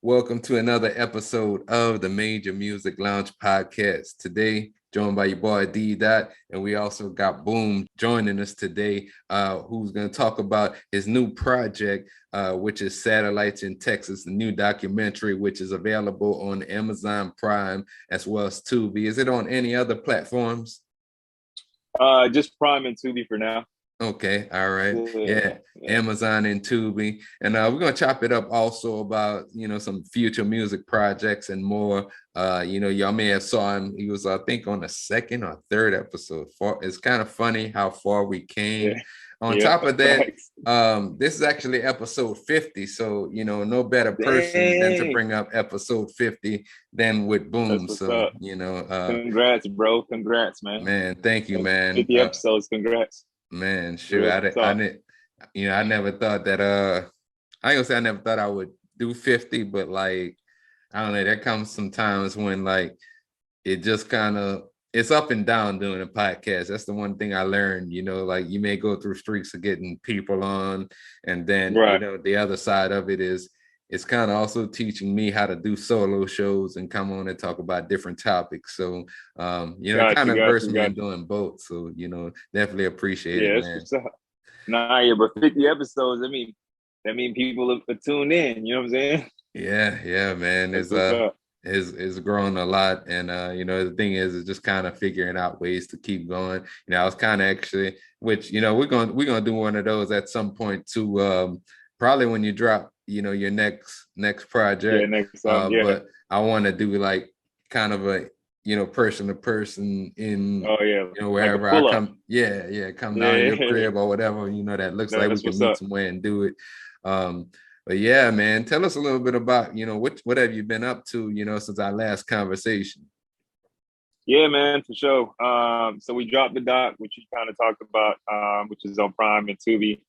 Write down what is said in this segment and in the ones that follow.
Welcome to another episode of the Major Music Lounge podcast. Today, joined by your boy D Dot, and we also got Boome joining us today, who's going to talk about his new project, which is Satellites in Texas, the new documentary, which is available on Amazon Prime as well as Tubi. Is it on any other platforms? Just Prime and Tubi for now. Okay, all right. Yeah, Yeah, yeah. Amazon and Tubi. And we're gonna chop it up also about, some future music projects and more. Y'all may have saw him. He was, I think, on the second or third episode. It's kind of funny how far we came. Yeah, On yeah, top of that, facts. this is actually episode 50. So, no better person than to Dang, bring up episode 50 than with that's Boom. what's So, up. Congrats, bro. Congrats, man. man, thank you, That's man. 50 episodes. Congrats. Man, sure. Real I talk. didn't, I never thought that I ain't gonna say I never thought I would do 50, but like I don't know, there comes some times when like it just kind of it's up and down doing a podcast. That's the one thing I learned, like you may go through streaks of getting people on, and then Right. the other side of it is it's kind of also teaching me how to do solo shows and come on and talk about different topics. So it Got kind you, of got versed you, me got in you. doing both. So, definitely appreciate it, Yeah, that's man. what's up. Nah, yeah, but 50 episodes, that mean people have tuned in, you know what I'm saying? Yeah, man. That's what's up. Is grown a lot. And the thing is just kind of figuring out ways to keep going. I was kind of actually, which we're gonna do one of those at some point too. Probably when you drop, your next Yeah, project. next song. Yeah. But I want to do like kind of a person to person in Oh yeah. Like a wherever I pull up. come. Yeah, come down to Yeah, your crib or whatever, that looks like we that's can what's meet up. somewhere and do it. But yeah, man, tell us a little bit about, what have you been up to, since our last conversation? Yeah, man, for sure. So we dropped the doc, which you kind of talked about, which is on Prime and Tubi.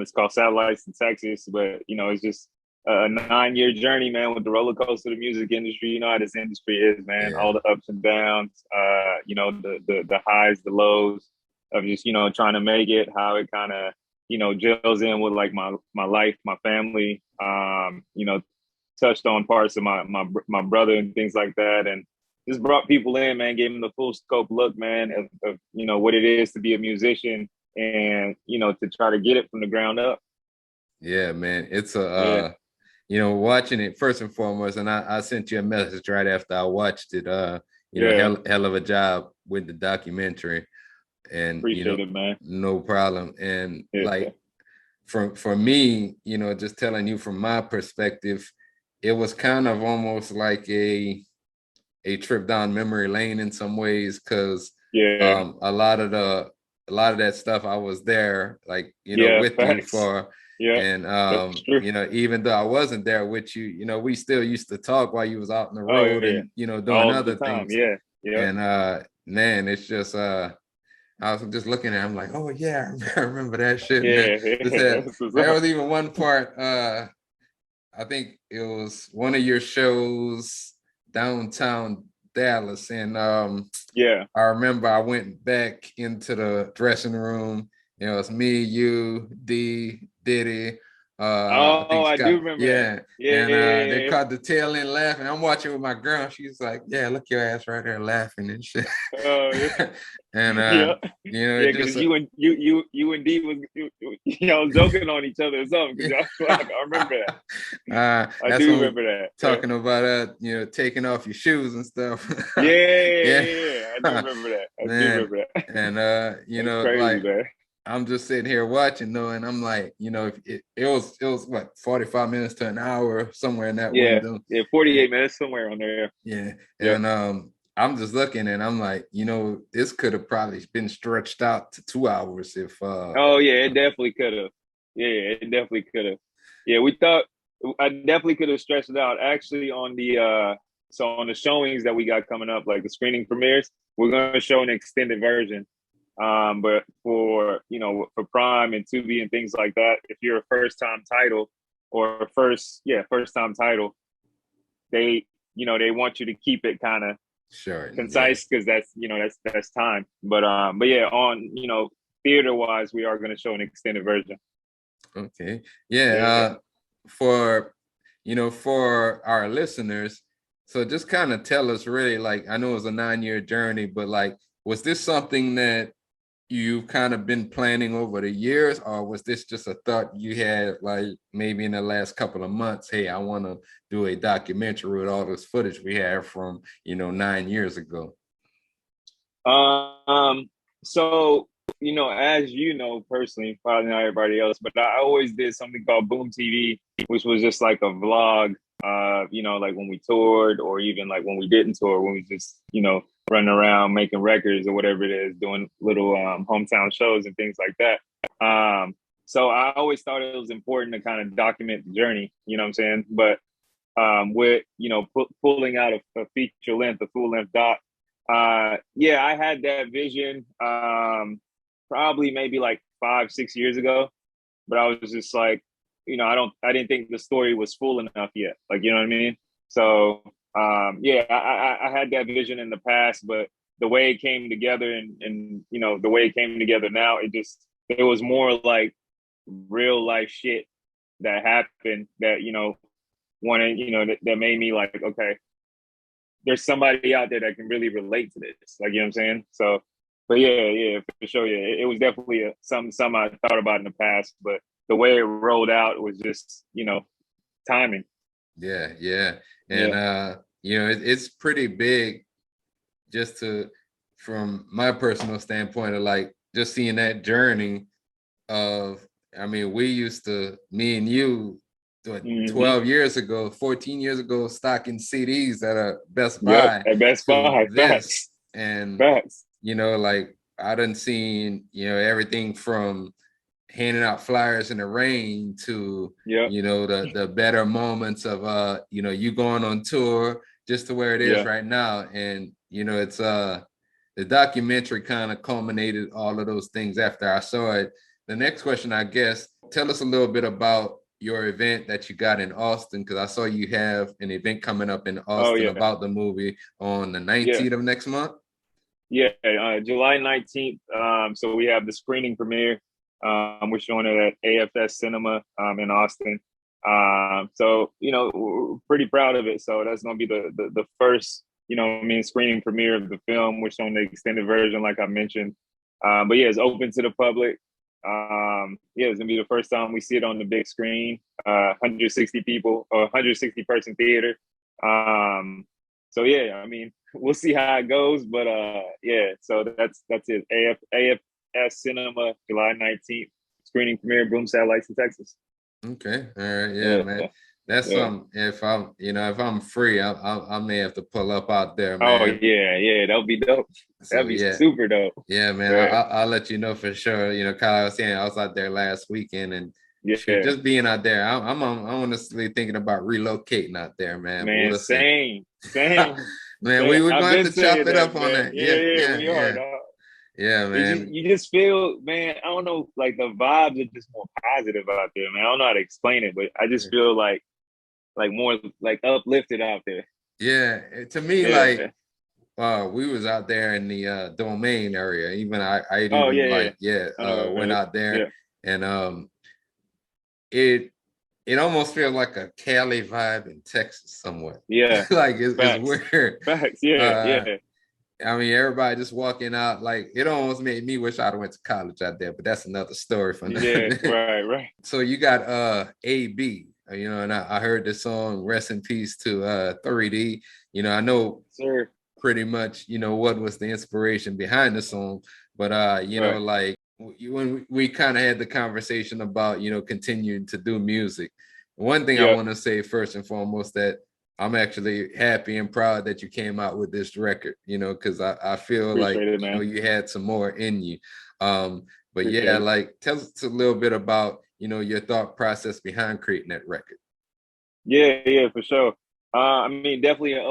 It's called Satellites in Texas, but it's just a 9-year journey, man, with the roller coaster of the music industry. You know how this industry is, man. Yeah. All the ups and downs, the highs, the lows of just trying to make it. How it kind of gels in with like my life, my family. Touched on parts of my brother and things like that, and just brought people in, man, gave them the full scope look, man, of what it is to be a musician and to try to get it from the ground up. Yeah, man. It's Yeah, watching it first and foremost, and I sent you a message right after I watched it. yeah, Hell of a job with the documentary. And appreciate it, man. no problem. And Yeah, like for me, just telling you from my perspective, it was kind of almost like a trip down memory lane in some ways, because yeah, a lot of that stuff I was there, like, yeah, with you facts. for. Yeah, And that's true. even though I wasn't there with you, we still used to talk while you was out on the Oh road yeah, and doing all the other time. things. Yeah, yeah, And man, it's just I was just looking at it, I'm like, oh yeah, I remember that shit, man. yeah, yeah. Just that That's what's there up. was even one part, I think it was one of your shows downtown Dallas. And Yeah. I remember I went back into the dressing room. It was me, you, D, Diddy. I Oh, think I do Scott. remember that. Yeah. Yeah, And yeah, they yeah, caught the tail end laughing. I'm watching with my girl. She's like, yeah, look your ass right there laughing and shit. yeah. Oh, yeah. And Yeah, it yeah, just because you and D was y'all joking on each other or something. Because y'all like, I remember that. I that's do when we remember that. Yeah, talking about taking off your shoes and stuff. yeah, Yeah. yeah, yeah. I do remember that. I do Man. remember that. And That's crazy, like man. I'm just sitting here watching though, and I'm like, if it was what 45 minutes to an hour somewhere in that Yeah, window. yeah. 48 minutes somewhere on there. Yeah. Yeah. And I'm just looking and I'm like, this could have probably been stretched out to 2 hours if Oh yeah, it definitely could have. Yeah, it definitely could have. Yeah, we thought I definitely could have stretched it out. Actually, on the showings that we got coming up, like the screening premieres, we're gonna show an extended version. But for Prime and Tubi and things like that, if you're a first time title or first time title, they want you to keep it kind of sure. Yeah. concise because that's time. But yeah, on theater wise, we are going to show an extended version. Okay. Yeah. Yeah, For for our listeners, so just kind of tell us really, like, I know it was a 9-year journey, but like, was this something that you've kind of been planning over the years, or was this just a thought you had like maybe in the last couple of months? Hey, I want to do a documentary with all this footage we have from 9 years ago. Um, so as you know personally, probably not everybody else, but I always did something called Boom TV, which was just like a vlog. Like when we toured, or even like when we didn't tour, when we just running around making records or whatever it is, doing little hometown shows and things like that. So I always thought it was important to kind of document the journey. You know what I'm saying? But with pulling out a feature length, a full length doc. Yeah, I had that vision probably maybe like 5-6 years ago, but I was just like, I didn't think the story was full enough yet. Like, you know what I mean? So yeah, I had that vision in the past, but the way it came together and the way it came together now, it was more like real life shit that happened that that made me like, okay, there's somebody out there that can really relate to this. Like, you know what I'm saying? So, but yeah, for sure. Yeah, it was definitely something I thought about in the past, but the way it rolled out was just, timing. Yeah. And Yeah. it's pretty big, just from my personal standpoint, of like just seeing that journey of, I mean, we used to, me and you, Mm-hmm. 12 years ago, 14 years ago, stocking CDs at a Best Yep. Buy At Best to Buy. this. Facts. And, Facts. like, I done seen, everything from handing out flyers in the rain to, Yep. the better moments of, you going on tour, just to where it is Yeah. right now. And, it's, the documentary kind of culminated all of those things after I saw it. The next question, I guess, tell us a little bit about your event that you got in Austin, because I saw you have an event coming up in Oh Austin yeah. about the movie on the Yeah. 19th of next month. Yeah. July 19th. So we have the screening premiere. We're showing it at AFS Cinema in Austin. So we're pretty proud of it. So that's gonna be the first, screening premiere of the film. We're showing the extended version, like I mentioned. But yeah, it's open to the public. Yeah, it's gonna be the first time we see it on the big screen. 160 people, or 160 person theater. So yeah, I mean, we'll see how it goes, but yeah. So that's it. AFS Cinema, July 19th, screening premiere, Boom Satellites in Texas. Okay, all right, yeah, man. Yeah, That's yeah. something. If I'm free, I may have to pull up out there, Oh man. yeah, that'll be dope. So That'd be yeah, super dope. yeah, man. Yeah, I'll let you know for sure. Kyle was saying I was out there last weekend, and shoot, yeah, just being out there, I'm honestly thinking about relocating out there, man. But man. we'll see. Same. Man, Man, we're I've gonna have been to chop saying it up that, on man. that. Yeah, Yeah, yeah, yeah, we are, yeah, dog. yeah, It just man. you just feel, man. I don't know, like the vibes are just more positive out there, man. I don't know how to explain it, but I just feel like more like uplifted out there. Yeah, to me, like, Yeah. we was out there in the domain area. Even I Oh even, yeah, yeah. like, yeah, I know where went it is. out there, Yeah. and it it almost feels like a Cali vibe in Texas somewhat. Yeah. Like, it's Facts. weird. Facts. Yeah. Uh, Yeah. I mean, everybody just walking out, like, it almost made me wish I'd went to college out there, but that's another story for another Yeah. day. Right. Right. So you got AB, and I heard the song "Rest in Peace" to 3D. I know Sir. pretty much, what was the inspiration behind the song, but Right. like, when we kind of had the conversation about, continuing to do music, one thing I Yeah. want to say first and foremost, that I'm actually happy and proud that you came out with this record, because I feel like, Appreciate it, man. you had some more in you. um but yeah, Appreciate it. like, tell us a little bit about, your thought process behind creating that record. Yeah. Yeah. For sure. I mean, definitely an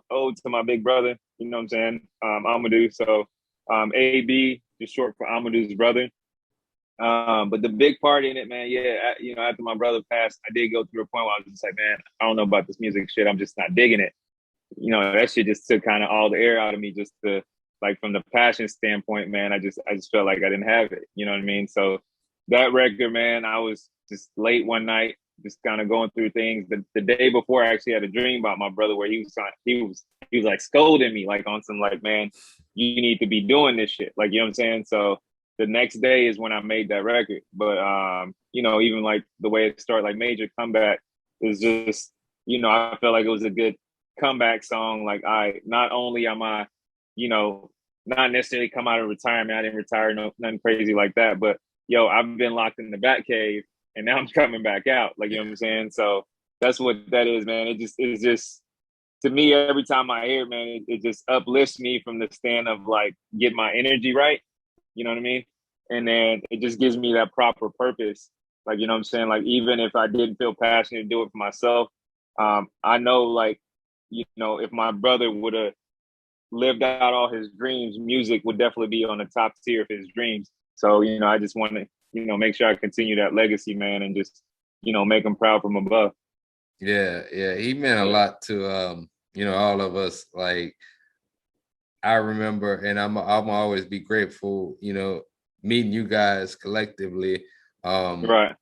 ode to my big brother. You know what I'm saying? Amadou. So, AB, just short for Amadou's brother. But the big part in it, man, yeah, after my brother passed, I did go through a point where I was just like, man, I don't know about this music shit. I'm just not digging it. That shit just took kind of all the air out of me, just to, like, from the passion standpoint, man. I just felt like I didn't have it. You know what I mean? So that record, man, I was just late one night, just kind of going through things. The day before, I actually had a dream about my brother where he was like scolding me like on some like, man, you need to be doing this shit. Like, you know what I'm saying? So the next day is when I made that record. But you know, even like the way it started, like Major Comeback is just, you know, I felt like it was a good comeback song. Like, not only am I, you know, not necessarily come out of retirement. I didn't retire, no, nothing crazy like that. But yo, I've been locked in the bat cave and now I'm coming back out. Like, you know what I'm saying? So that's what that is, man. It's just, to me, every time I hear it, man, it just uplifts me from the stand of like, get my energy right. You know what I mean? And then it just gives me that proper purpose. Like, you know what I'm saying? Like, even if I didn't feel passionate to do it for myself, I know, like, you know, if my brother would have lived out all his dreams, music would definitely be on the top tier of his dreams. So, you know, I just want to, you know, make sure I continue that legacy, man, and just, you know, make him proud from above. Yeah, yeah. He meant a lot to you know, all of us. Like I remember, and I'm always be grateful, you know, meeting you guys collectively. Um, Right.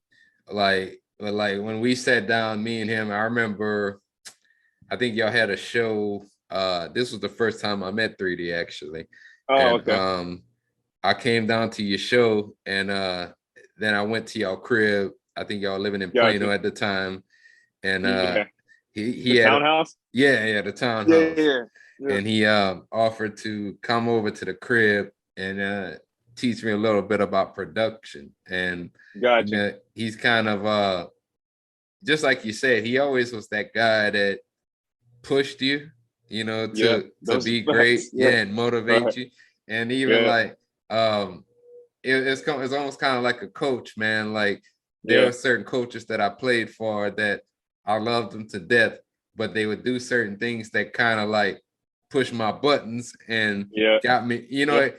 like when we sat down, me and him, I remember I think y'all had a show. This was the first time I met 3D actually. Oh, And okay. I came down to your show and then I went to y'all crib. I think y'all living in Plano Gotcha. at the time. And Yeah. he The had a, townhouse? yeah, the Yeah, townhouse. yeah, yeah. And he offered to come over to the crib and teach me a little bit about production. And you Gotcha. know, he's kind of just like you said, he always was that guy that pushed you, you know, Yep. to Those are be great, facts. Yeah. yeah, and motivate Right. you. And even Yeah. like it's almost kind of like a coach, man. Like there Yeah. were certain coaches that I played for that I loved them to death, but they would do certain things that kind of like push my buttons and Yeah. got me, you Yeah. know,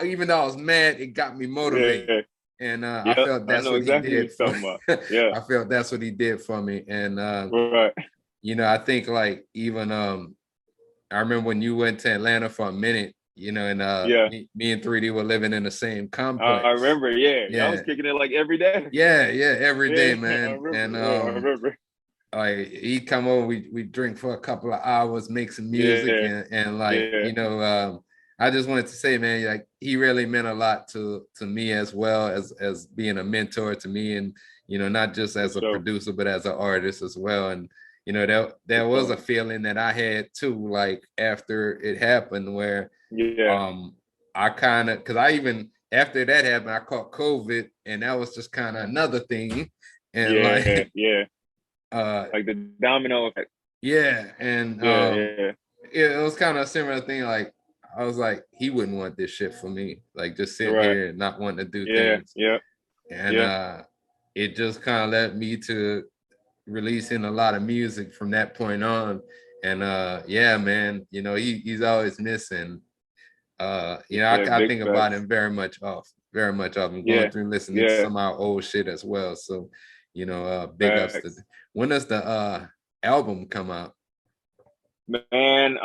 even though I was mad, it got me motivated. Yeah. And I Yep. felt I that's know what he exactly what did you're for talking about. Yeah. I felt that's what he did for me. And Right. you know, I think like even I remember when you went to Atlanta for a minute, you know, and Yeah. me and 3D were living in the same I complex. remember. Yeah. Y'all Yeah. was kicking it like every day. Yeah, every day, Yeah. I man. remember. And Yeah. I remember. like he'd come over, we drink for a couple of hours, make some music, Yeah. and like, Yeah. you know, I just wanted to say, man, like he really meant a lot to me as well as being a mentor to me, and you know, not just For as a sure. producer, but as an artist as well. And you know, For there was sure. a feeling that I had too, like after it happened, where Yeah. um I kind of, because I even after that happened, I caught COVID, and that was just kind of another thing, and Yeah. like Yeah. uh Like the domino effect. yeah, and Yeah. Yeah. it was kind of a similar thing. Like I was like, he wouldn't want this shit for me, like just You're sitting right. here and not wanting to do Yeah. things. Yeah. And Yeah. it just kind of led me to releasing a lot of music from that point on. And yeah, man, you know, he's always missing. You know, Yeah. I Big think about facts. him very much of him, going Yeah. through and listening to Yeah. some of our old shit as well. So, you know, big ups to Facts. when does the album come out? Man,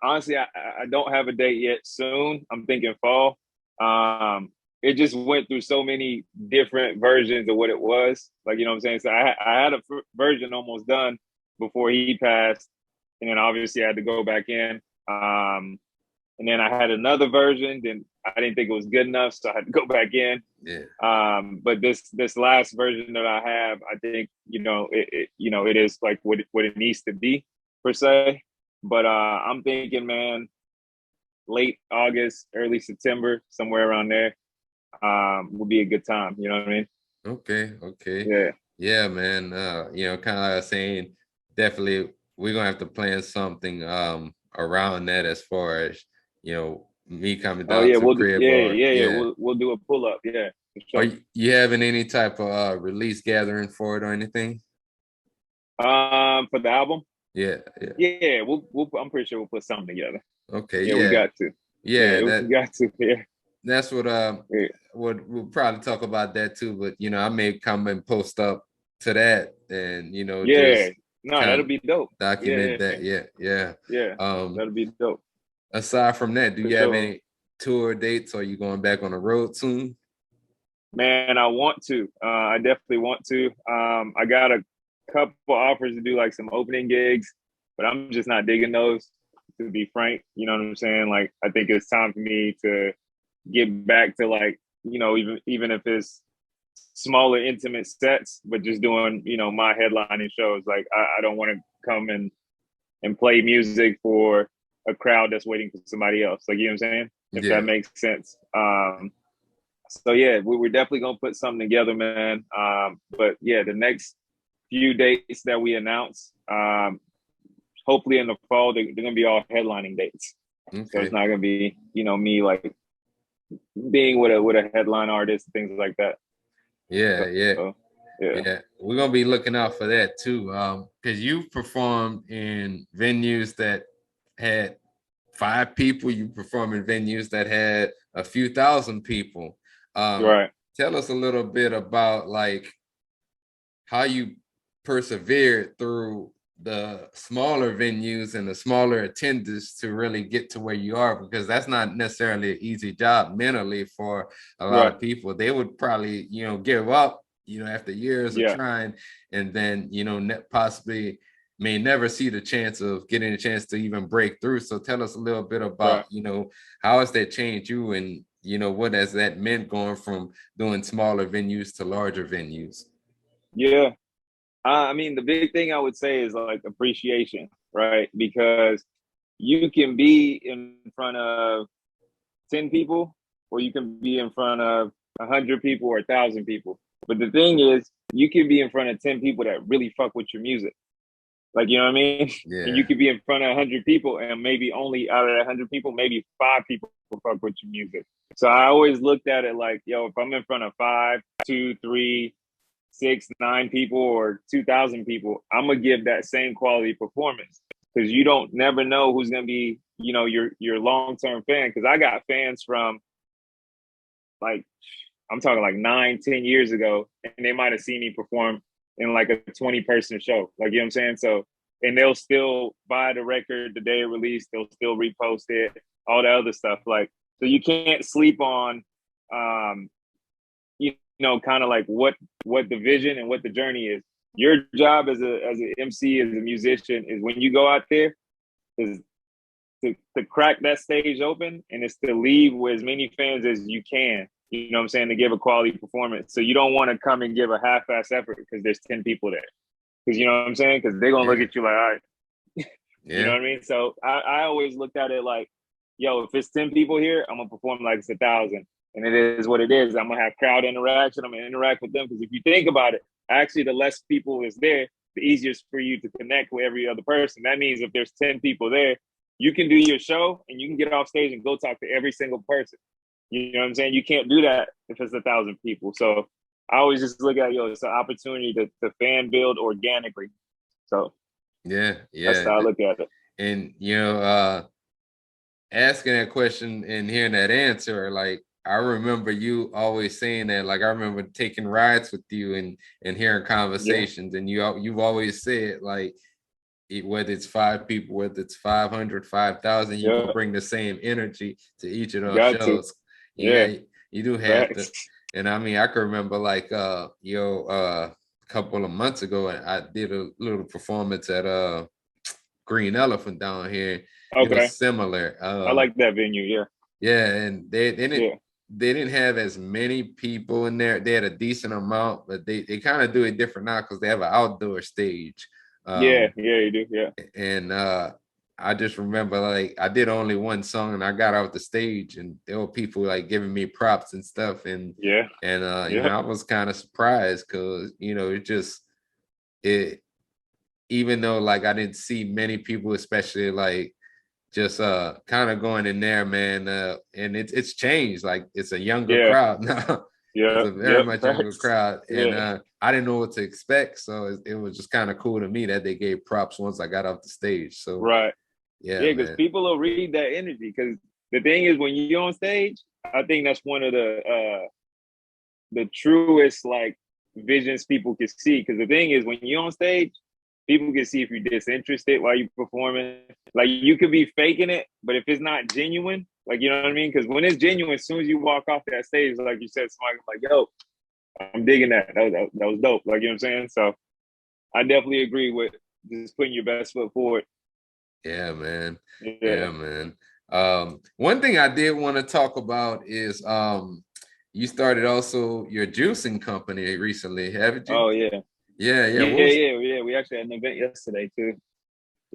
honestly, I don't have a date yet. Soon, I'm thinking fall. Um, it just went through so many different versions of what it was. Like, you know what I'm saying? So I had a version almost done before he passed, and then obviously I had to go back in. And then I had another version. Then I didn't think it was good enough, so I had to go back in. Yeah. But this last version that I have, I think, you know, you know, it is like what it needs to be per se. But I'm thinking, man, late August, early September, somewhere around there, would be a good time. You know what I mean? Okay. Yeah. Yeah, man. You know, kind of like I was saying, definitely we're gonna have to plan something around that as far as, you know, me coming Oh down yeah, to the we'll do. crib Yeah, or yeah, yeah. yeah. We'll do a pull up. Yeah, for Are sure. you having any type of release gathering for it or anything? For the album, Yeah. yeah, we'll. I'm pretty sure we'll put something together. Okay, Yeah, we yeah. got to. Yeah, Yeah, we got to. Yeah, that's what yeah, we'll probably talk about that too, but you know, I may come and post up to that and you know, yeah. just No, kind that'll of be dope. document Yeah, that. Yeah. yeah, Um that'll be dope aside from that, do for you have sure. any tour dates? Or you going back on the road soon? Man, I want to. I definitely want to. I got a couple offers to do like some opening gigs, but I'm just not digging those, to be frank. You know what I'm saying? Like, I think it's time for me to get back to like, even if it's smaller, intimate sets, but just doing, my headlining shows. Like, I don't want to come and play music for a crowd that's waiting for somebody else. Like, you know what I'm saying? If that Yeah. makes sense. So yeah, we're definitely gonna put something together, man. But yeah, the next few dates that we announce, hopefully in the fall, they're gonna be all headlining dates. So it's Okay. not gonna be, me like being with a headline artist, things like that. Yeah, yeah. So yeah, Yeah, we're gonna be looking out for that too. Because you've performed in venues that had 5 people, you perform in venues that had a few thousand people. right. Tell us a little bit about like how you persevered through the smaller venues and the smaller attendance to really get to where you are, because that's not necessarily an easy job mentally for a lot Right. of people. They would probably, give up, after years of Yeah. trying, and then, possibly may never see the chance of getting a chance to even break through. So tell us a little bit about, Right. how has that changed you, and, what has that meant going from doing smaller venues to larger venues? Yeah. I mean, the big thing I would say is like appreciation, right? Because you can be in front of 10 people, or you can be in front of 100 people or 1,000 people. But the thing is, you can be in front of 10 people that really fuck with your music. Like, you know what I mean? And you Yeah. could be in front of 100 people, and maybe only out of 100 people, maybe 5 people fuck with your music. So I always looked at it like, yo, if I'm in front of five, two, three, six, 9 people, or 2,000 people, I'm gonna give that same quality performance, because you don't never know who's gonna be, your long term fan. Because I got fans from like, I'm talking like 9, 10 years ago, and they might have seen me perform in like a 20-person show. Like, you know what I'm saying? So, and they'll still buy the record the day it released. They'll still repost it, all the other stuff. Like, so you can't sleep on, um, kind of like what the vision and what the journey is. Your job as an MC, as a musician, is when you go out there, is to crack that stage open, and it's to leave with as many fans as you can. You know what I'm saying? To give a quality performance. So you don't want to come and give a half-ass effort because there's 10 people there. Because you know what I'm saying? Because they're gonna look Yeah. at you like, all right, you know Yeah. what I mean? So I always looked at it like, yo, if it's 10 people here, I'm gonna perform like it's 1,000. And it is what it is. I'm gonna have crowd interaction. I'm gonna interact with them. Because if you think about it, actually the less people is there, the easier it's for you to connect with every other person. That means if there's 10 people there, you can do your show and you can get off stage and go talk to every single person. You know what I'm saying? You can't do that if it's 1,000 people. So I always just look at, yo, it's an opportunity to fan build organically. So Yeah. that's Yeah. how I look at it. And asking that question and hearing that answer, like I remember you always saying that. Like I remember taking rides with you and hearing Yeah. conversations, and you've always said like whether it's 5 people, whether it's 500, 5,000, you gonna Yeah. bring the same energy to each of those Got to. shows. Yeah. Yeah, you do have to. Facts. And I mean, I can remember like a couple of months ago, and I did a little performance at Green Elephant down here. It Okay. was similar. I like that venue. Yeah. Yeah, and Yeah. they didn't have as many people in there. They had a decent amount, but they kind of do it different now because they have an outdoor stage. Yeah. Um, Yeah. You do. Yeah. and I just remember like I did only one song and I got off the stage and there were people like giving me props and stuff, Yeah. and Yeah. I was kind of surprised because it even though like I didn't see many people, especially like just kind of going in there, man, and it's changed. Like it's a younger Yeah. crowd now. It's Yeah. a very Yep. much younger Facts. crowd, and Yeah. I didn't know what to expect, so it was just kind of cool to me that they gave props once I got off the stage. So Right. yeah, Yeah. Because man. people will read that energy. Because the thing is, when you're on stage, I think that's one of the truest like visions people can see. Because the thing is, when you're on stage, people can see if you're disinterested while you're performing. Like you could be faking it, but if it's not genuine, like you know what I mean? Because when it's genuine, as soon as you walk off that stage, like you said, somebody like, yo, I'm digging that. That was dope. Like, you know what I'm saying? So I definitely agree with just putting your best foot forward. Yeah, man. Yeah. Yeah, man. One thing I did want to talk about is you started also your juicing company recently, haven't you? Oh yeah. Yeah, yeah. Yeah, yeah, yeah. We actually had an event yesterday too.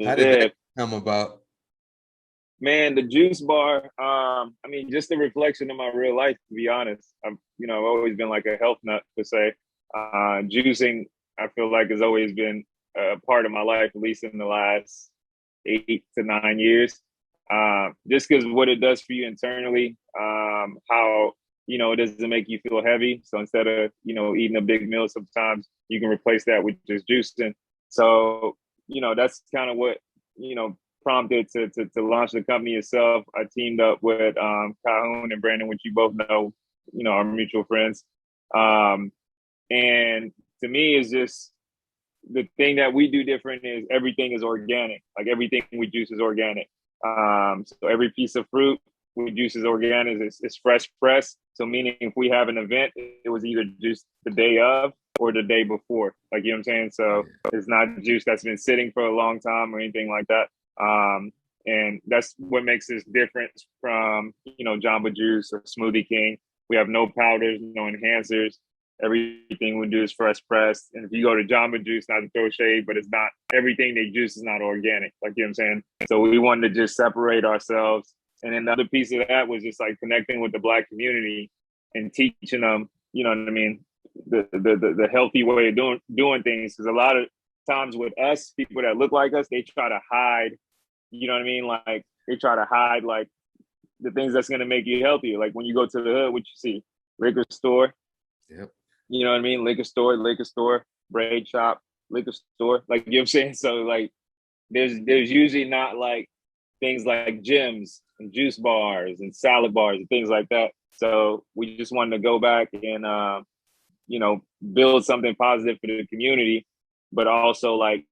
How did that Yeah. come about? Man, the juice bar, I mean, just a reflection of my real life, to be honest. I've always been like a health nut per se. Juicing, I feel like has always been a part of my life, at least in the last 8 to 9 years. Just because what it does for you internally, how it doesn't make you feel heavy. So instead of eating a big meal, sometimes you can replace that with just juicing. So that's kind of what prompted to launch the company itself. I teamed up with Calhoun and Brandon, which you both know, our mutual friends. And to me, is just the thing that we do different is everything is organic. Like everything we juice is organic. So every piece of fruit we juice is organic. It's fresh pressed. So meaning if we have an event, it was either juice the day of or the day before. Like, you know what I'm saying? So it's not juice that's been sitting for a long time or anything like that. And that's what makes us different from, Jamba Juice or Smoothie King. We have no powders, no enhancers. Everything we do is fresh pressed. And if you go to Jamba Juice, not to throw shade, but it's not everything they juice is not organic. Like, you know what I'm saying? So we wanted to just separate ourselves. And then the other piece of that was just like connecting with the Black community and teaching them, you know what I mean, the healthy way of doing things. Because a lot of times with us, people that look like us, they try to hide, you know what I mean? Like they try to hide like the things that's gonna make you healthier. Like when you go to the hood, what you see? Liquor store. Yep. You know what I mean? Liquor store, braid shop, liquor store. Like, you know what I'm saying? So like there's usually not like things like gyms and juice bars and salad bars and things like that. So we just wanted to go back and build something positive for the community, but also like,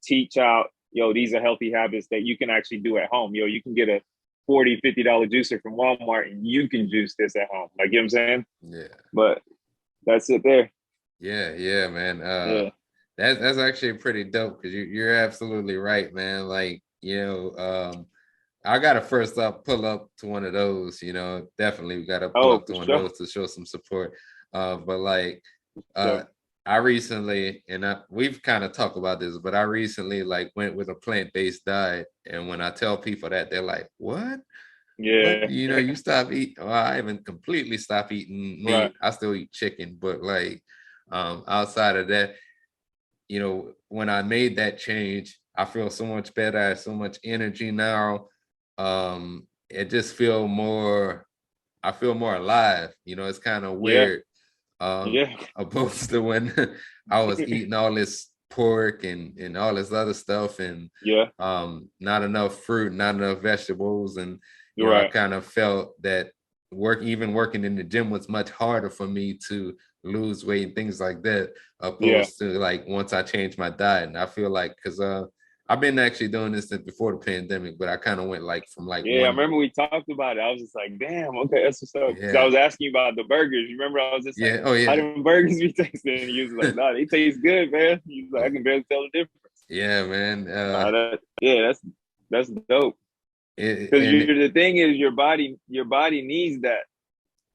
teach out, these are healthy habits that you can actually do at home. You can get a $40-$50 juicer from Walmart and you can juice this at home. Like, you know what I'm saying? Yeah. But that's it there. Yeah, yeah, man. Yeah. That's actually pretty dope because you're absolutely right, man. Like, I gotta first up pull up to one of those, definitely we gotta pull Oh, up to for one of sure. those to show some support. But like Sure. I recently, we've kind of talked about this, but I recently like went with a plant-based diet. And when I tell people that, they're like, what? What? Yeah. You stop eating. Well, I haven't completely stopped eating Right. meat. I still eat chicken, but like outside of that, when I made that change, I feel so much better. I have so much energy now. It just I feel more alive. It's kind of Yeah. weird. Yeah. Opposed to when I was eating all this pork and all this other stuff and Yeah. not enough fruit, not enough vegetables. And, You're I right. kind of felt that even working in the gym was much harder for me to lose weight and things like that, Yeah. opposed to like once I changed my diet. And I feel like because I've been actually doing this since before the pandemic, but I kind of went like from like Yeah, I one, remember we talked about it. I was just like, damn, okay, that's what's up. Because I yeah, was asking you about the burgers. You remember I was just like, yeah, oh how yeah, do burgers be tasting? And you was like, nah, they taste good, man. He's like, I can barely tell the difference. yeah, man. Nah, that's dope. Because And the thing is, your body needs that.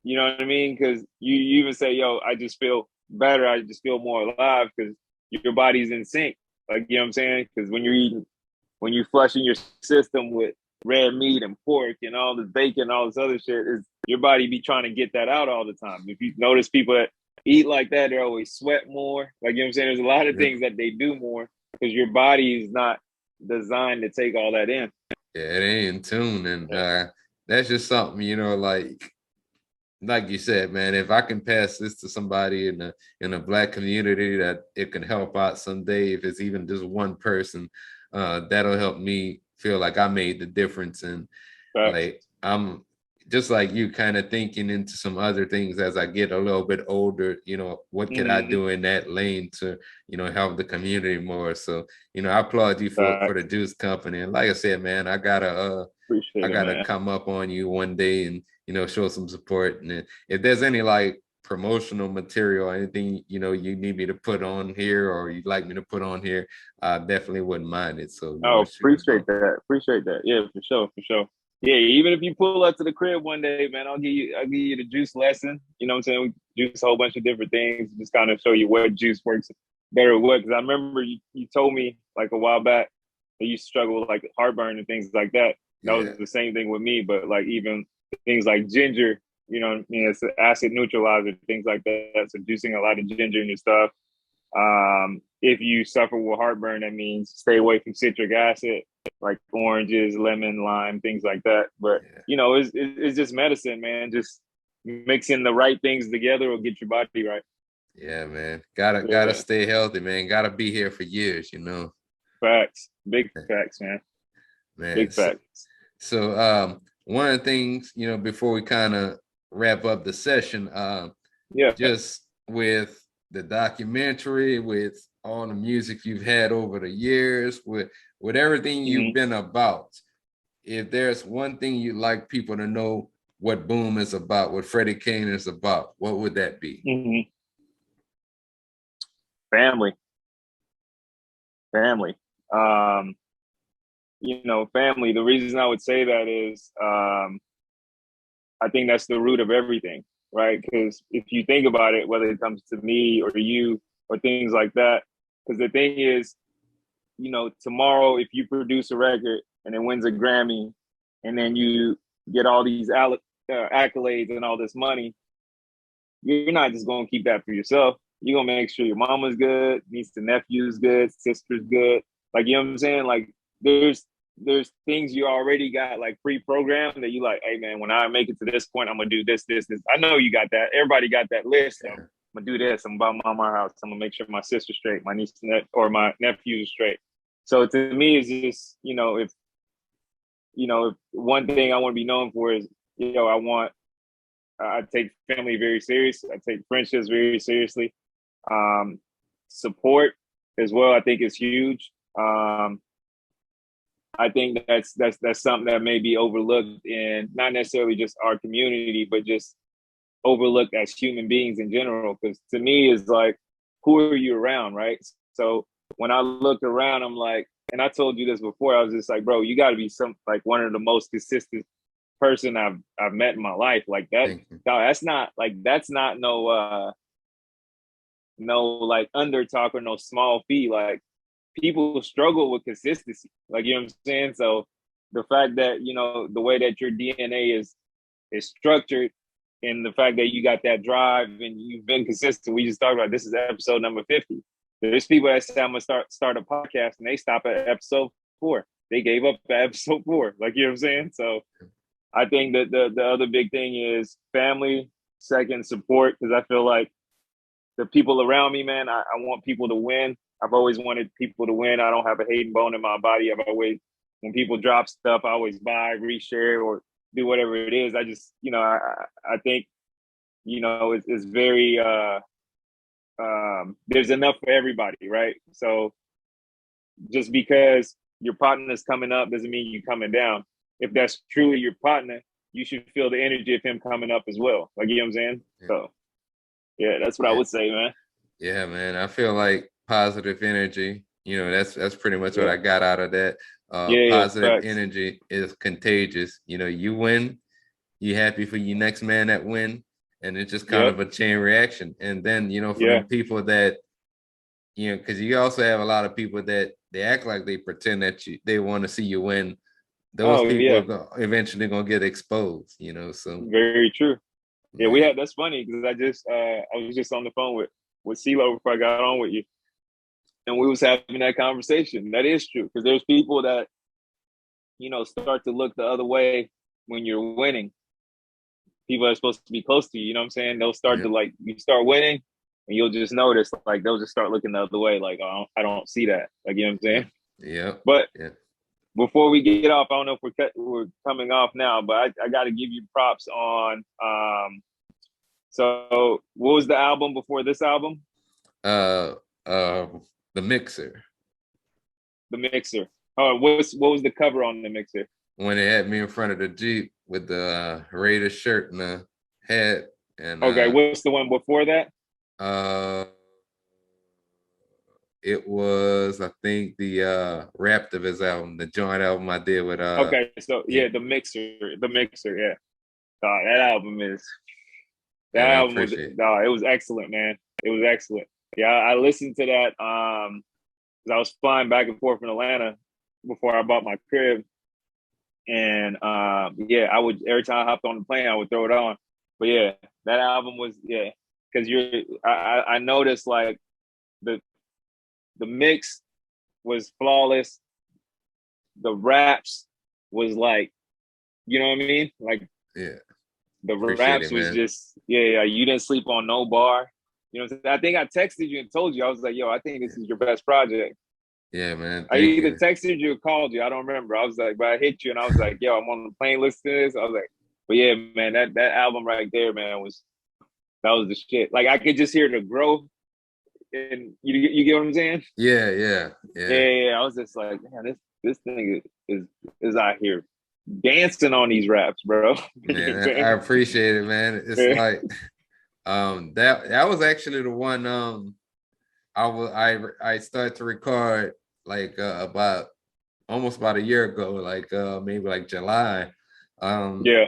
You know what I mean? Because you even say, yo, I just feel better. I just feel more alive because your body's in sync. Like, you know what I'm saying? Because when you flushing your system with red meat and pork and all this bacon, all this other shit, is your body be trying to get that out all the time. If you notice people that eat like that, they always sweat more. Like, you know what I'm saying? There's a lot of yep. things that they do more because your body is not designed to take all that in. Yeah, it ain't in tune. And that's just something, like you said, man, if I can pass this to somebody in a Black community that it can help out someday, if it's even just one person, that'll help me feel like I made the difference. And Facts. like I'm just like you, kind of thinking into some other things as I get a little bit older, what could I Mm-hmm. do in that lane to, help the community more. So, I applaud you for the Facts. juice company. And like I said, man, I Appreciate it, gotta man. come up on you one day and show some support. And if there's any like promotional material, anything, you know, you need me to put on here or you'd like me to put on here, I definitely wouldn't mind it. So, you know, Oh, it's your appreciate call. that. Appreciate that. Yeah, for sure, for sure. Yeah, even if you pull up to the crib one day, man, I'll give you the juice lesson. You know what I'm saying? We juice a whole bunch of different things, just kind of show you what juice works better with what. Because I remember you told me like a while back that you struggle with like heartburn and things like that. That was Yeah. the same thing with me, but like even things like ginger, you know what I mean? It's an acid neutralizer, things like that. So juicing a lot of ginger in your stuff. If you suffer with heartburn, that means stay away from citric acid, like oranges, lemon, lime, things like that. But Yeah. you know, it's just medicine, man. Just mixing the right things together will get your body right. Yeah, man. Gotta Yeah, stay healthy, man. Gotta be here for years, you know. facts, big facts, man, Man. big So, facts. one of the things, you know, before we kind of wrap up the session, Yeah. just with the documentary, with all the music you've had over the years, with everything you've Mm-hmm. been about, if there's one thing you'd like people to know what Boome is about, what Freddie Kane is about, what would that be? Mm-hmm. Family, family. Um, you know, family. The reason I would say that is, I think that's the root of everything, right? Because if you think about it, whether it comes to me or you or things like that, because the thing is, you know, tomorrow if you produce a record and it wins a Grammy, and then you get all these accolades and all this money, you're not just gonna keep that for yourself. You're gonna make sure your mama's good, niece and nephew's good, sister's good. Like you know what I'm saying? Like there's things you already got like pre-programmed that you like, hey man, when I make it to this point, I'm gonna do this, this, this. I know you got that. Everybody got that list of Yeah. I'm gonna do this, I'm gonna buy my house, I'm gonna make sure my sister's straight, my niece or my nephew's straight. So to me, it's just, if one thing I want to be known for is, I take family very serious. I take friendships very seriously. Um, Support as well, I think is huge. I think that's something that may be overlooked in not necessarily just our community, but just overlooked as human beings in general. Because to me, it's like, who are you around, right? So when I look around, I'm like, and I told you this before, I was just like, bro, you got to be one of the most consistent person I've met in my life. Like that, Thank you. that's not no like under talk or no small fee. Like people struggle with consistency. Like you know what I'm saying? So the fact that, the way that your DNA is structured and the fact that you got that drive and you've been consistent. We just talked about this is episode number 50. There's people that say I'm gonna start a podcast and they stop at episode 4. They gave up at episode 4. Like you know what I'm saying? So I think that the other big thing is family, second support, because I feel like the people around me, man, I want people to win. I've always wanted people to win. I don't have a hating bone in my body. I've always, when people drop stuff, I always buy, reshare, or do whatever it is. I just, I think, it's very, there's enough for everybody, right? So just because your partner's coming up doesn't mean you're coming down. If that's truly your partner, you should feel the energy of him coming up as well. Like, you know what I'm saying? Yeah. So, yeah, that's what I Yeah. would say, man. Yeah, man. I feel like positive energy, you know, that's pretty much what Yeah. I got out of that. Yeah, Positive facts. energy is contagious. You know, you win, you happy for your next man that win, and it's just kind Yep. of a chain reaction. And then, you know, for Yeah. them people that, you know, because you also have a lot of people that they act like they pretend that they want to see you win. Those Oh, people yeah. are eventually gonna get exposed, you know. So, Very true. Yeah, man, that's funny because I was just on the phone with CeeLo before I got on with you. And we was having that conversation. That is true. Because there's people that, start to look the other way when you're winning. People are supposed to be close to you, you know what I'm saying? They'll start yeah, to like you start winning and you'll just notice like they'll just start looking the other way, like, oh, I don't see that. Like you know what I'm yeah, saying? yeah, But yeah. before we get off, I don't know if we're coming off now, but I got to give you props on. So what was the album before this album? Uh, uh, the mixer. The Mixer. Oh, what was the cover on the Mixer? When they had me in front of the Jeep with the Raiders shirt and the hat And Okay, what's the one before that? uh it was, I think, the Raptivist album, the joint album I did with Okay, so yeah, yeah, the mixer, yeah. That album is that man, I album was appreciate it. it was excellent, man. It was excellent. Yeah, I listened to that 'cause I was flying back and forth from Atlanta before I bought my crib. And yeah, I would every time I hopped on the plane, I would throw it on. But yeah, that album was because I noticed like the the mix was flawless. The raps was like, you know what I mean? Like Yeah, the appreciate raps it, was man. just yeah, you didn't sleep on no bar. You know what I'm saying? I think I texted you and told you I was like, yo, I think this is your best project. Yeah, man. I Thank either you. texted you or called you. I don't remember. I was like, but I hit you and I was like, yo, I'm on the plane listening to this. I was like, but yeah, man, that album right there, man, that was the shit. Like I could just hear the growth, and you get what I'm saying? Yeah, yeah, yeah. Yeah. I was just like, man, this thing is out here dancing on these raps, bro. You know what I'm Man, I saying? appreciate it, man. It's Yeah. like that was actually the one I started to record like about almost about a year ago, like maybe like July. Um Yeah.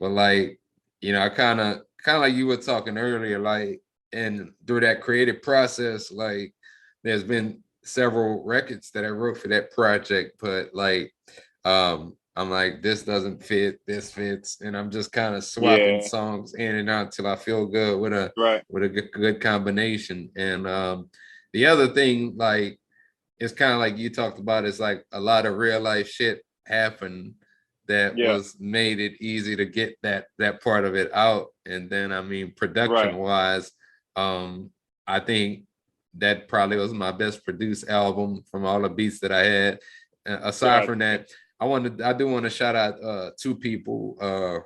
but like, I kind of like you were talking earlier, like, and through that creative process, like there's been several records that I wrote for that project, but like I'm like, this doesn't fit, this fits, and I'm just kind of swapping Yeah. songs in and out till I feel good with a Right. good combination. And the other thing, like, it's kind of like you talked about, it's like a lot of real life shit happened that Yeah. was made it easy to get that part of it out. And then I mean, production Right. wise, I think that probably was my best produced album from all the beats that I had. Aside from Gotcha. that, I do want to shout out two people,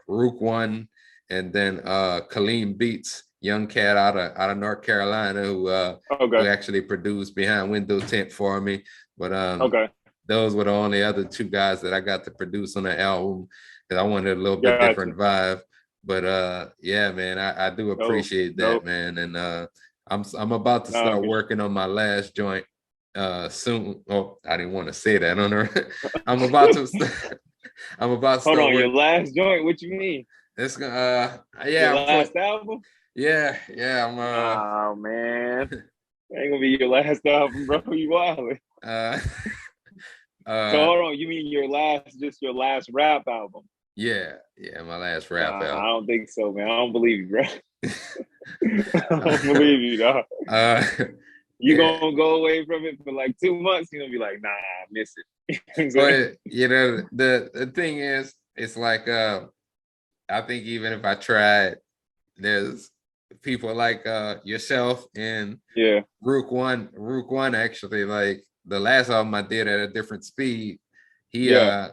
Rook One, and then Kaleem Beats, young cat out of North Carolina, who Okay. actually produced Behind Window Tent for me. But Okay. those were the only other two guys that I got to produce on the album, because I wanted a little bit Gotcha. different vibe. But yeah, man, I do Dope. appreciate that, Dope. man. And I'm about to Nah, start for sure. working on my last joint soon. Oh, I didn't want to say that on her. I'm about to I'm about to Hold start on, your work. last joint? What you mean? It's gonna Your yeah, I'm put last album? yeah, I'm Nah, man. Ain't gonna be your last album, bro. You wild. uh So uh hold on, you mean just your last rap album? yeah, my last rap Nah, I album. don't think so, man. I don't believe you, bro. I don't believe you, dog. uh You yeah, gonna go away from it for like 2 months? You are gonna be like, nah, I miss it. You know what I'm saying? but the thing is, it's like I think even if I tried, there's people like yourself and Yeah, Rook One actually, like the last album I did at a different speed. He yeah,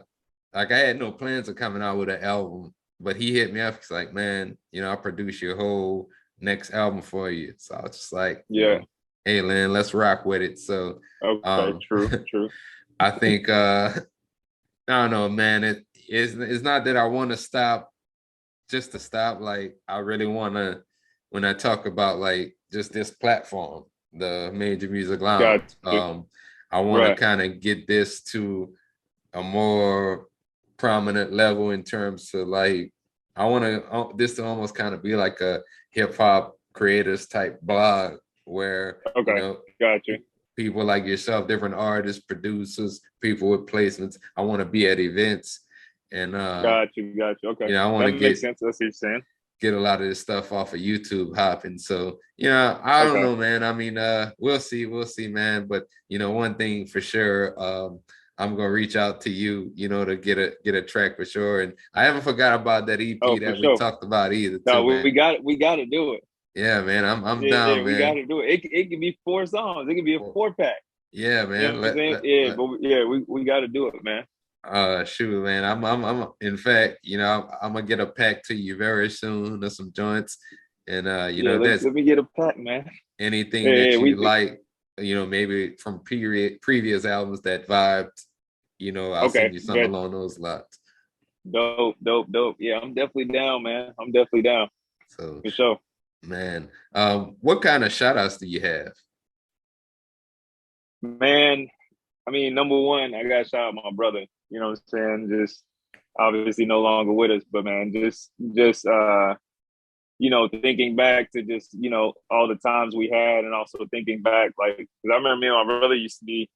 like I had no plans of coming out with an album, but he hit me up. He's like, man, I'll produce your whole next album for you. So I was just like, yeah. hey Lynn, let's rock with it. So Okay, um true, true. I think I don't know, man. It's not that I want to stop just to stop. Like I really want to, when I talk about like just this platform, the Major Music Lounge, Got you. I want to Right. kind of get this to a more prominent level in terms of like, I want this to almost kind of be like a hip hop creators type blog where, Okay. Got you. people like yourself, different artists, producers, people with placements. I want to be at events, and Got you. Got you. Okay. I want That to makes sense. That's what you're saying. get a lot of this stuff off of YouTube hopping. So, I don't Okay. know, man. I mean, we'll see, man. But one thing for sure, I'm gonna reach out to you, to get a track for sure. And I haven't forgot about that Oh, EP for that we sure. talked about either, No, too, man. we got to do it. Yeah, man. I'm Yeah, down, we got man. to do it. It could be 4 songs. It could be a Well, 4-pack. yeah, You know man. what I'm saying? Yeah, but yeah, we got to do it, man. Shoot, man. I'm in fact, I'm gonna get a pack to you very soon of some joints. And Yeah, if there's let me get a pack, man. anything Yeah, that you we like, maybe from previous albums that vibed, I'll okay. send you some Good. along those lines. Dope, dope, dope. Yeah, I'm definitely down, man. I'm definitely down. So, For sure. man, what kind of shout outs do you have? Man, I mean, number one, I gotta shout out my brother. You know what I'm saying? Just obviously no longer with us, but man, just thinking back to just, all the times we had, and also thinking back, like, because I remember me and my brother used to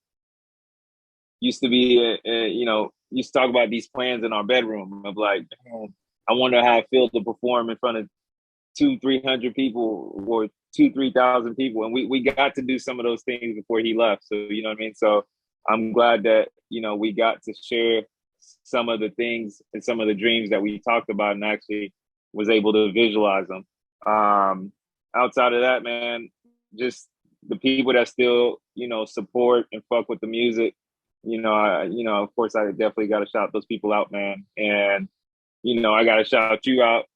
talk about these plans in our bedroom of like, man, I wonder how it feels to perform in front of 200-300 people or 2,000-3,000 people, and we got to do some of those things before he left. So you know what I mean. So I'm glad that we got to share some of the things and some of the dreams that we talked about, and actually was able to visualize them. Outside of that, man, just the people that still support and fuck with the music. Of course, I definitely got to shout those people out, man. And I got to shout you out.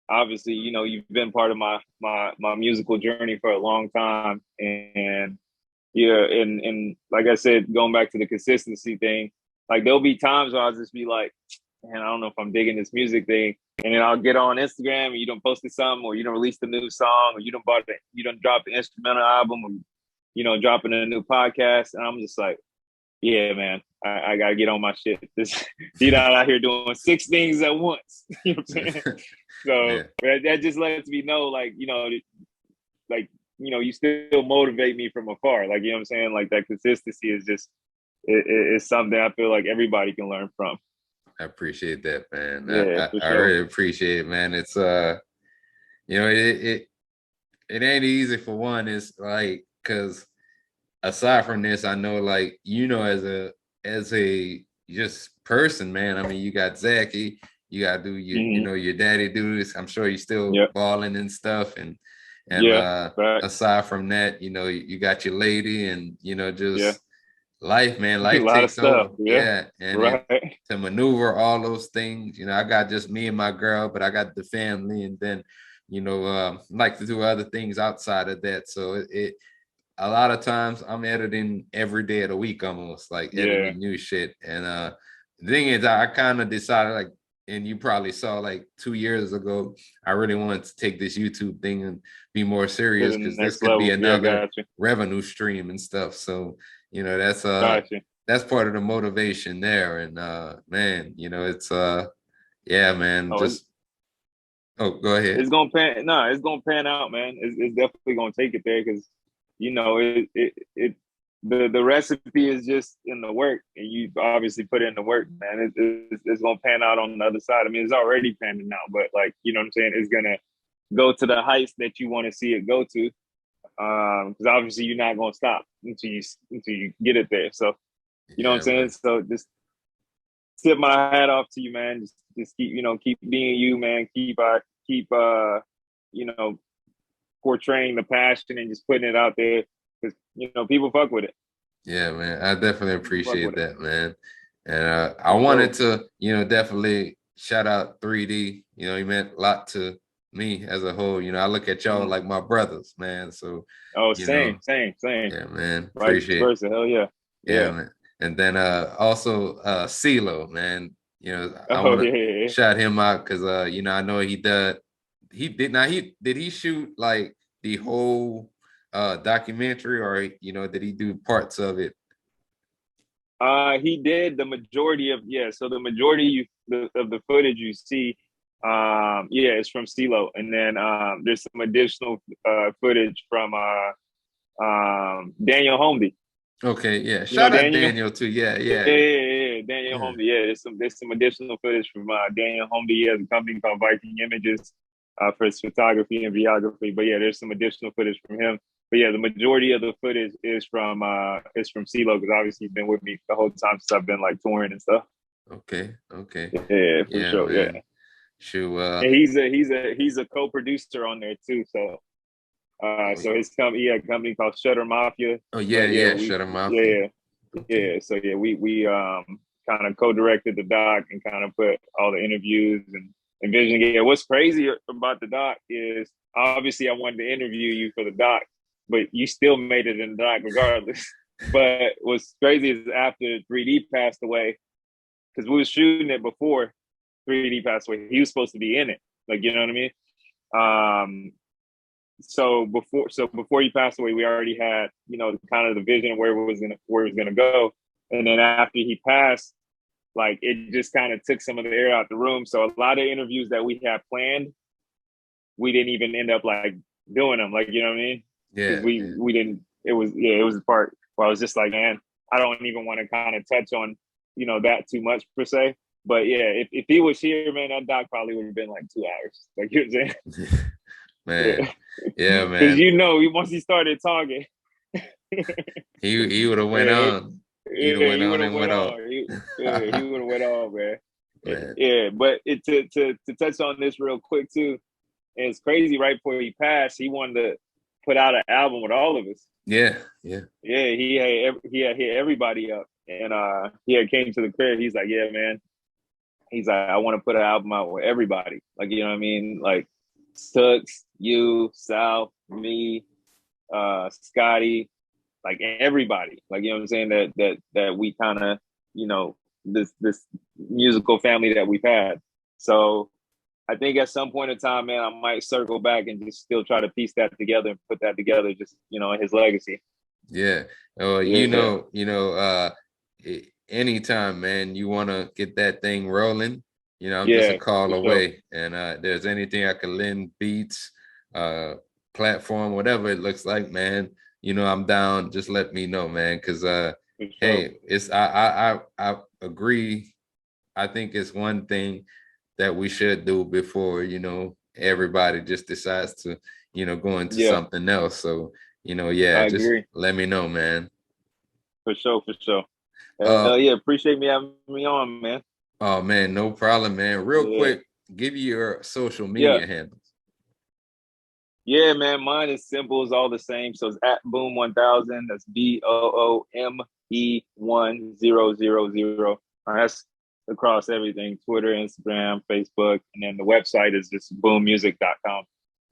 Obviously, you've been part of my musical journey for a long time, and yeah, and like I said, going back to the consistency thing, like there'll be times where I'll just be like, man, I don't know if I'm digging this music thing, and then I'll get on Instagram and you don't posted something, or you don't release the new song, or you don't drop the instrumental album, or dropping a new podcast, and I'm just like, yeah, man, I gotta get on my shit. This, you're not out here doing 6 things at once. You know what I'm saying? So Yeah. that just lets me know, like, you still motivate me from afar. Like, you know what I'm saying? Like that consistency is just, it's something I feel like everybody can learn from. I appreciate that, man. Yeah, for I sure. really appreciate it, man. It's it ain't easy for one. It's like, because aside from this, I know, like, as a just person, man. I mean, you got Zachy, you got to do your daddy duties. I'm sure you're still Yeah, balling and stuff, and yeah, back, aside from that, you got your lady, and yeah. just life, man. A Life lot of takes stuff. over. Yeah, Yeah, and it right. to maneuver all those things. I got just me and my girl, but I got the family, and then like to do other things outside of that. So it a lot of times I'm editing every day of the week, almost like Yeah, editing new shit. And the thing is, I kind of decided, like, and you probably saw, like, 2 years ago, I really wanted to take this YouTube thing and be more to serious, the because this next could be level. Yeah, another gotcha, revenue stream and stuff. So gotcha. that's part of the motivation there. And man, it's yeah, man, Oh, just go ahead. it's gonna pan. No, it's gonna pan out, man. It's definitely gonna take it there, because the recipe is just in the work, and you obviously put in the work, man. It's gonna pan out on the other side. I mean, it's already panning out, but, like, you know what I'm saying, it's gonna go to the heights that you want to see it go to. Because obviously you're not gonna stop until you get it there. So you know what I'm Yeah, saying. man. So just tip my hat off to you, man. Just keep being you, man. Keep you know portraying the passion and just putting it out there, because people fuck with it. Yeah, man. I definitely People fuck appreciate with it that, man. And I for wanted sure. to, definitely shout out 3D. He meant a lot to me as a whole. I look at y'all Mm-hmm. like my brothers, man. So, Oh, you know, same. yeah, man. Vice Appreciate it. versa. Hell yeah, Yeah, yeah. man. And then also CeeLo, man. I Oh want yeah, to yeah, yeah. shout him out because I know he did he shoot like the whole documentary, or did he do parts of it? He did the majority of, yeah. So the majority of the footage you see, yeah, it's from CeeLo, and then there's some additional footage from Daniel Homedy. Okay, yeah. You know Shout out Daniel? Daniel too. Yeah, Yeah, yeah, yeah, yeah, yeah. Daniel yeah. Homedy. Yeah, there's some additional footage from Daniel Homedy. He has a company called Viking Images for his photography and videography. But yeah, there's some additional footage from him. But yeah, the majority of the footage is from CeeLo, because obviously he's been with me the whole time since I've been like touring and stuff. Okay, okay. Yeah, for Yeah, sure. Yeah, man. Shoot. and he's a co-producer on there too. So Oh, so he had a company called Shutter Mafia. oh, yeah, But yeah, yeah. Shut him off. yeah, Okay. yeah. So yeah, we kind of co-directed the doc and kind of put all the interviews and vision. Yeah, what's crazy about the doc is obviously I wanted to interview you for the doc, but you still made it in the doc regardless. But what's crazy is after 3D passed away, because we was shooting it before 3D passed away. He was supposed to be in it, like, you know what I mean. So before he passed away, we already had, kind of the vision of where it was gonna go. And then after he passed, like it just kind of took some of the air out the room. So a lot of interviews that we had planned, we didn't even end up like doing them. Like, you know what I mean? Because Yeah, yeah. we didn't. It was the part where I was just like, man, I don't even want to kind of touch on, that too much per se. But yeah, if he was here, man, that doc probably would have been like 2 hours. Like, you know what I'm saying? Man. Yeah. Yeah, Because man. once he started talking, He would have went yeah, on. He'd have yeah, went he would on have and went went on. on. He would have went on, man. Man. Yeah, but to touch on this real quick too, and it's crazy. Right before he passed, he wanted to put out an album with all of us. Yeah, yeah. Yeah, he had hit everybody up, and he had came to the crib. He's like, yeah, man. He's like, I want to put an album out with everybody. Like, you know what I mean? Like Stooks, you, Sal, me, Scotty, like everybody. Like, you know what I'm saying? That we kind of, this musical family that we've had. So I think at some point in time, man, I might circle back and just still try to piece that together and put that together, just in his legacy. Yeah. Oh, Yeah, anytime, man, you want to get that thing rolling, I'm just a yeah, call for sure. away. And there's anything I can lend beats, uh, platform, whatever it looks like, man, I'm down. Just let me know, man. Cause For sure. hey, I agree. I think it's one thing that we should do before, everybody just decides to, go into Yeah, something else. So, yeah, I just agree. let me know, man. For sure, for sure. Uh, Yeah, appreciate me having me on, man. oh man, no problem, man. Real Yeah. quick, give you your social Yeah. media handles. Yeah, man. Mine is simple, it's all the same. So it's at Boome 1000. That's BOOME1000. That's across everything: Twitter, Instagram, Facebook. And then the website is just boommusic.com.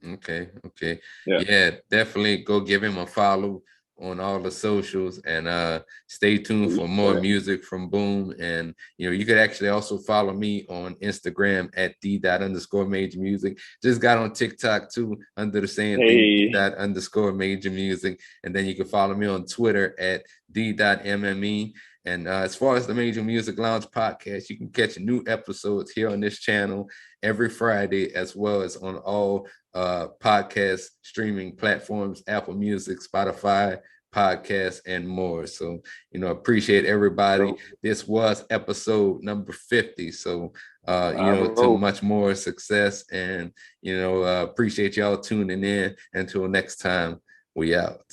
Okay, okay. Yeah. Yeah, definitely go give him a follow on all the socials and stay tuned for more Appreciate it. music from Boom. And you could actually also follow me on Instagram at d._major music. Just got on TikTok too under the same thing, Hey, d._major music. And then you can follow me on Twitter at d.mme. And as far as the Major Music Lounge podcast, you can catch new episodes here on this channel every Friday, as well as on all podcast streaming platforms, Apple Music, Spotify, podcasts, and more. So, appreciate everybody. so This was episode number 50. So, I to hope. much more success and, appreciate y'all tuning in. Until next time, we out.